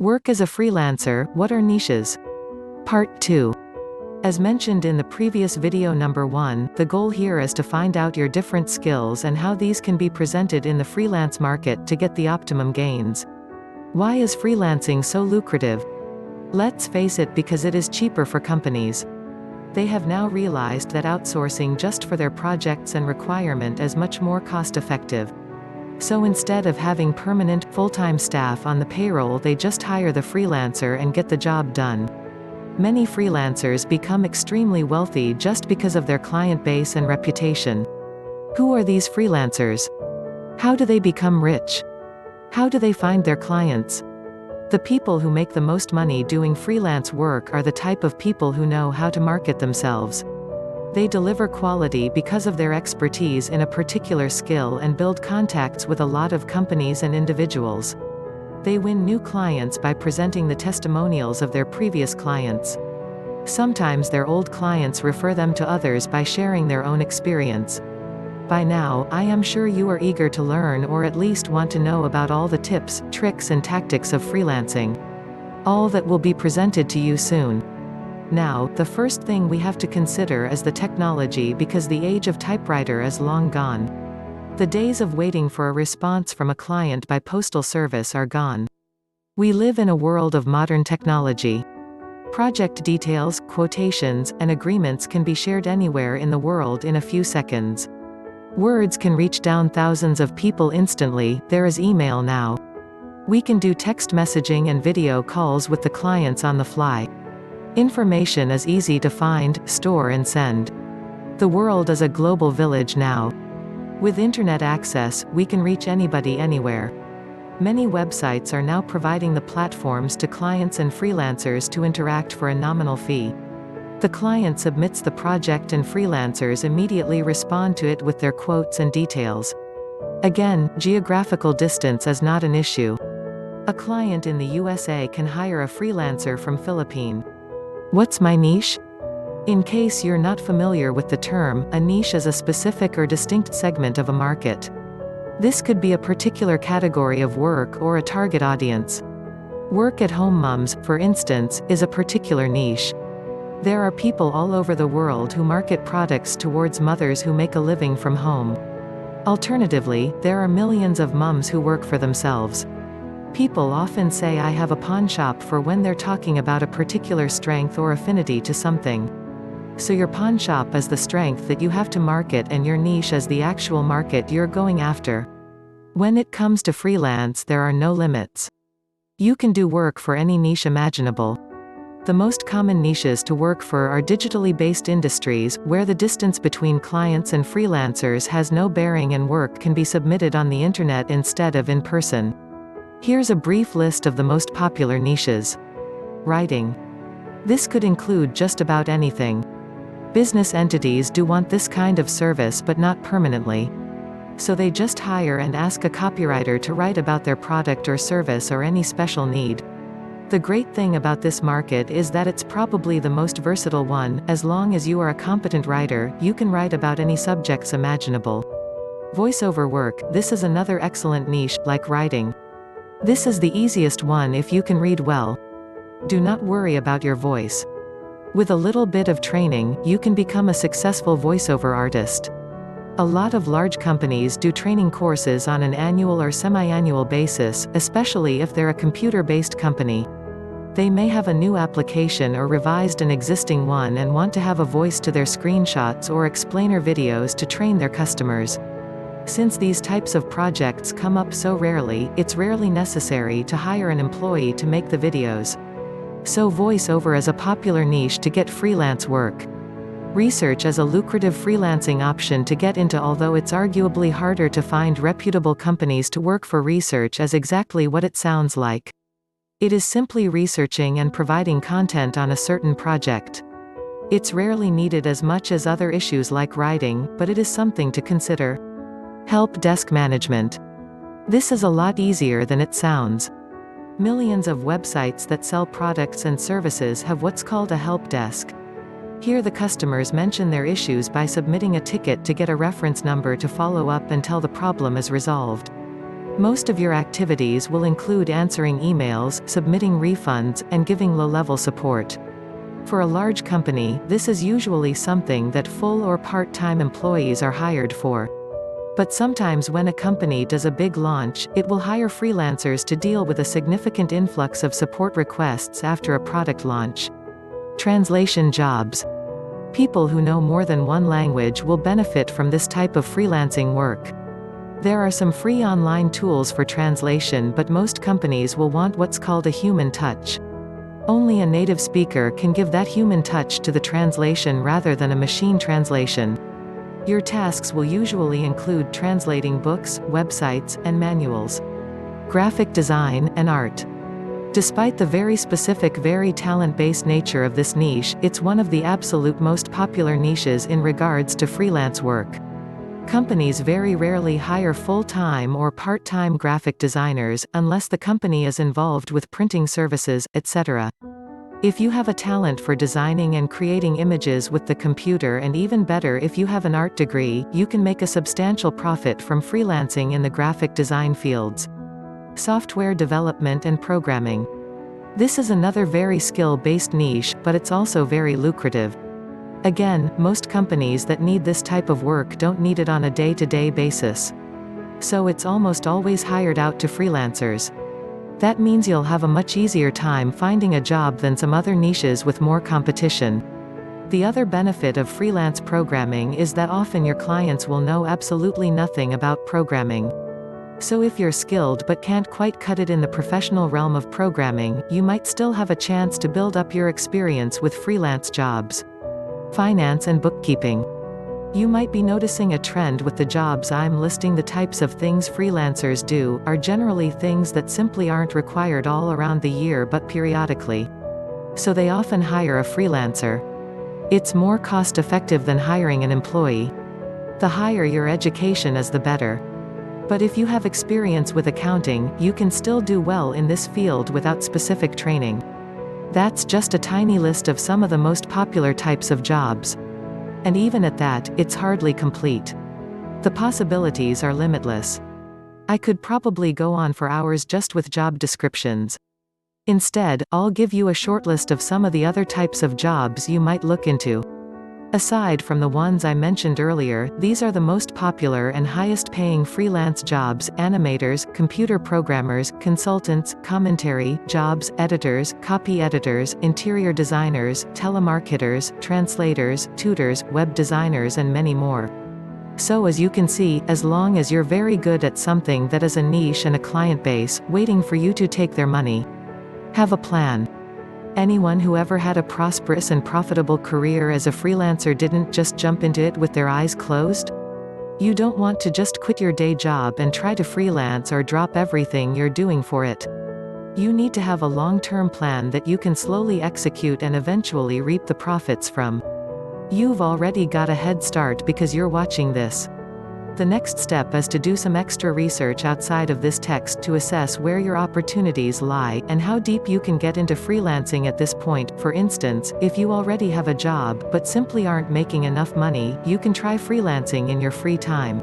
Work as a freelancer, what are niches? Part 2. As mentioned in the previous video number 1, the goal here is to find out your different skills and how these can be presented in the freelance market to get the optimum gains. Why is freelancing so lucrative? Let's face it, because it is cheaper for companies. They have now realized that outsourcing just for their projects and requirement is much more cost-effective. So instead of having permanent, full-time staff on the payroll, they just hire the freelancer and get the job done. Many freelancers become extremely wealthy just because of their client base and reputation. Who are these freelancers? How do they become rich? How do they find their clients? The people who make the most money doing freelance work are the type of people who know how to market themselves. They deliver quality because of their expertise in a particular skill and build contacts with a lot of companies and individuals. They win new clients by presenting the testimonials of their previous clients. Sometimes their old clients refer them to others by sharing their own experience. By now, I am sure you are eager to learn, or at least want to know about all the tips, tricks and tactics of freelancing. All that will be presented to you soon. Now, the first thing we have to consider is the technology, because the age of typewriter is long gone. The days of waiting for a response from a client by postal service are gone. We live in a world of modern technology. Project details, quotations, and agreements can be shared anywhere in the world in a few seconds. Words can reach down thousands of people instantly. There is email now. We can do text messaging and video calls with the clients on the fly. Information is easy to find, store and send. The world is a global village now. With internet access, we can reach anybody anywhere. Many websites are now providing the platforms to clients and freelancers to interact for a nominal fee. The client submits the project and freelancers immediately respond to it with their quotes and details. Again, geographical distance is not an issue. A client in the USA can hire a freelancer from Philippines. What's my niche? In case you're not familiar with the term, a niche is a specific or distinct segment of a market. This could be a particular category of work or a target audience. Work-at-home moms, for instance, is a particular niche. There are people all over the world who market products towards mothers who make a living from home. Alternatively, there are millions of moms who work for themselves. People often say I have a pawn shop for when they're talking about a particular strength or affinity to something. So your pawn shop is the strength that you have to market, and your niche is the actual market you're going after. When it comes to freelance, there are no limits. You can do work for any niche imaginable. The most common niches to work for are digitally based industries, where the distance between clients and freelancers has no bearing and work can be submitted on the internet instead of in person. Here's a brief list of the most popular niches. Writing. This could include just about anything. Business entities do want this kind of service, but not permanently. So they just hire and ask a copywriter to write about their product or service or any special need. The great thing about this market is that it's probably the most versatile one. As long as you are a competent writer, you can write about any subjects imaginable. Voiceover work. This is another excellent niche, like writing. This is the easiest one if you can read well. Do not worry about your voice. With a little bit of training, you can become a successful voiceover artist. A lot of large companies do training courses on an annual or semi-annual basis, especially if they're a computer-based company. They may have a new application or revised an existing one and want to have a voice to their screenshots or explainer videos to train their customers. Since these types of projects come up so rarely, it's rarely necessary to hire an employee to make the videos. So voiceover is a popular niche to get freelance work. Research is a lucrative freelancing option to get into, although it's arguably harder to find reputable companies to work for. Research is exactly what it sounds like. It is simply researching and providing content on a certain project. It's rarely needed as much as other issues like writing, but it is something to consider. Help desk management. This is a lot easier than it sounds. Millions of websites that sell products and services have what's called a help desk. Here the customers mention their issues by submitting a ticket to get a reference number to follow up until the problem is resolved. Most of your activities will include answering emails, submitting refunds, and giving low-level support. For a large company, this is usually something that full or part-time employees are hired for. But sometimes when a company does a big launch, it will hire freelancers to deal with a significant influx of support requests after a product launch. Translation jobs. People who know more than one language will benefit from this type of freelancing work. There are some free online tools for translation, but most companies will want what's called a human touch. Only a native speaker can give that human touch to the translation rather than a machine translation. Your tasks will usually include translating books, websites, and manuals. Graphic design and art. Despite the very specific, very talent-based nature of this niche, it's one of the absolute most popular niches in regards to freelance work. Companies very rarely hire full-time or part-time graphic designers, unless the company is involved with printing services, etc. If you have a talent for designing and creating images with the computer, and even better if you have an art degree, you can make a substantial profit from freelancing in the graphic design fields. Software development and programming. This is another very skill-based niche, but it's also very lucrative. Again, most companies that need this type of work don't need it on a day-to-day basis. So it's almost always hired out to freelancers. That means you'll have a much easier time finding a job than some other niches with more competition. The other benefit of freelance programming is that often your clients will know absolutely nothing about programming. So if you're skilled but can't quite cut it in the professional realm of programming, you might still have a chance to build up your experience with freelance jobs. Finance and bookkeeping. You might be noticing a trend with the jobs I'm listing. The types of things freelancers do are generally things that simply aren't required all around the year but periodically. So they often hire a freelancer. It's more cost-effective than hiring an employee. The higher your education is, the better. But if you have experience with accounting, you can still do well in this field without specific training. That's just a tiny list of some of the most popular types of jobs. And even at that, it's hardly complete. The possibilities are limitless. I could probably go on for hours just with job descriptions. Instead, I'll give you a short list of some of the other types of jobs you might look into. Aside from the ones I mentioned earlier, these are the most popular and highest-paying freelance jobs: animators, computer programmers, consultants, commentary jobs, editors, copy editors, interior designers, telemarketers, translators, tutors, web designers, and many more. So as you can see, as long as you're very good at something that is a niche and a client base waiting for you to take their money. Have a plan. Anyone who ever had a prosperous and profitable career as a freelancer didn't just jump into it with their eyes closed? You don't want to just quit your day job and try to freelance or drop everything you're doing for it. You need to have a long-term plan that you can slowly execute and eventually reap the profits from. You've already got a head start because you're watching this. The next step is to do some extra research outside of this text to assess where your opportunities lie, and how deep you can get into freelancing at this point. For instance, if you already have a job, but simply aren't making enough money, you can try freelancing in your free time.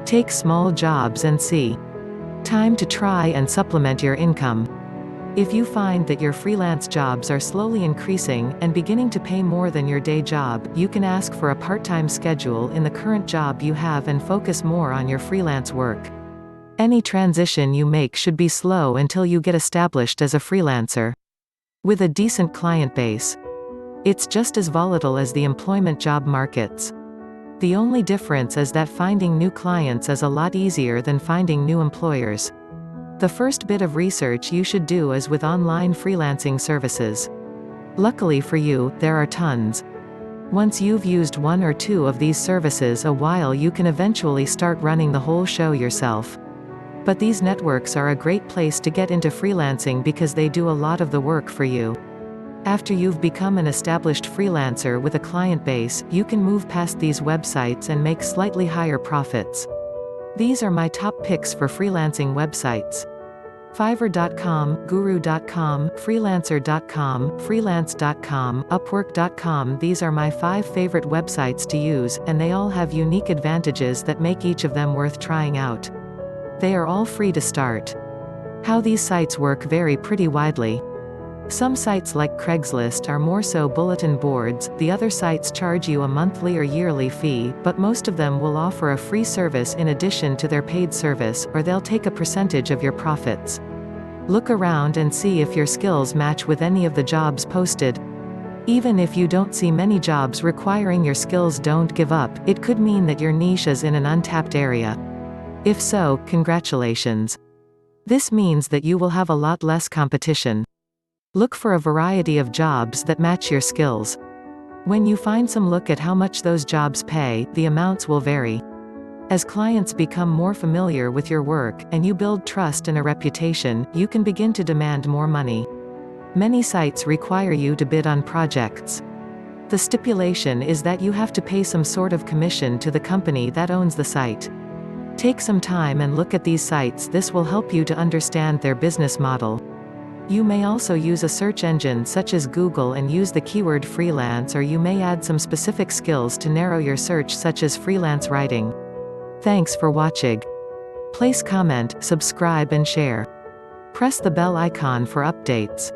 Take small jobs and see. Time to try and supplement your income. If you find that your freelance jobs are slowly increasing, and beginning to pay more than your day job, you can ask for a part-time schedule in the current job you have and focus more on your freelance work. Any transition you make should be slow until you get established as a freelancer. With a decent client base. It's just as volatile as the employment job markets. The only difference is that finding new clients is a lot easier than finding new employers. The first bit of research you should do is with online freelancing services. Luckily for you, there are tons. Once you've used one or two of these services a while, you can eventually start running the whole show yourself. But these networks are a great place to get into freelancing because they do a lot of the work for you. After you've become an established freelancer with a client base, you can move past these websites and make slightly higher profits. These are my top picks for freelancing websites. Fiverr.com, Guru.com, Freelancer.com, Freelance.com, Upwork.com. These are my 5 favorite websites to use, and they all have unique advantages that make each of them worth trying out. They are all free to start. How these sites work vary pretty widely. Some sites like Craigslist are more so bulletin boards, the other sites charge you a monthly or yearly fee, but most of them will offer a free service in addition to their paid service, or they'll take a percentage of your profits. Look around and see if your skills match with any of the jobs posted. Even if you don't see many jobs requiring your skills, don't give up, it could mean that your niche is in an untapped area. If so, congratulations. This means that you will have a lot less competition. Look for a variety of jobs that match your skills. When you find some, look at how much those jobs pay, the amounts will vary. As clients become more familiar with your work, and you build trust and a reputation, you can begin to demand more money. Many sites require you to bid on projects. The stipulation is that you have to pay some sort of commission to the company that owns the site. Take some time and look at these sites, this will help you to understand their business model. You may also use a search engine such as Google and use the keyword freelance, or you may add some specific skills to narrow your search such as freelance writing. Thanks for watching. Please comment, subscribe and share. Press the bell icon for updates.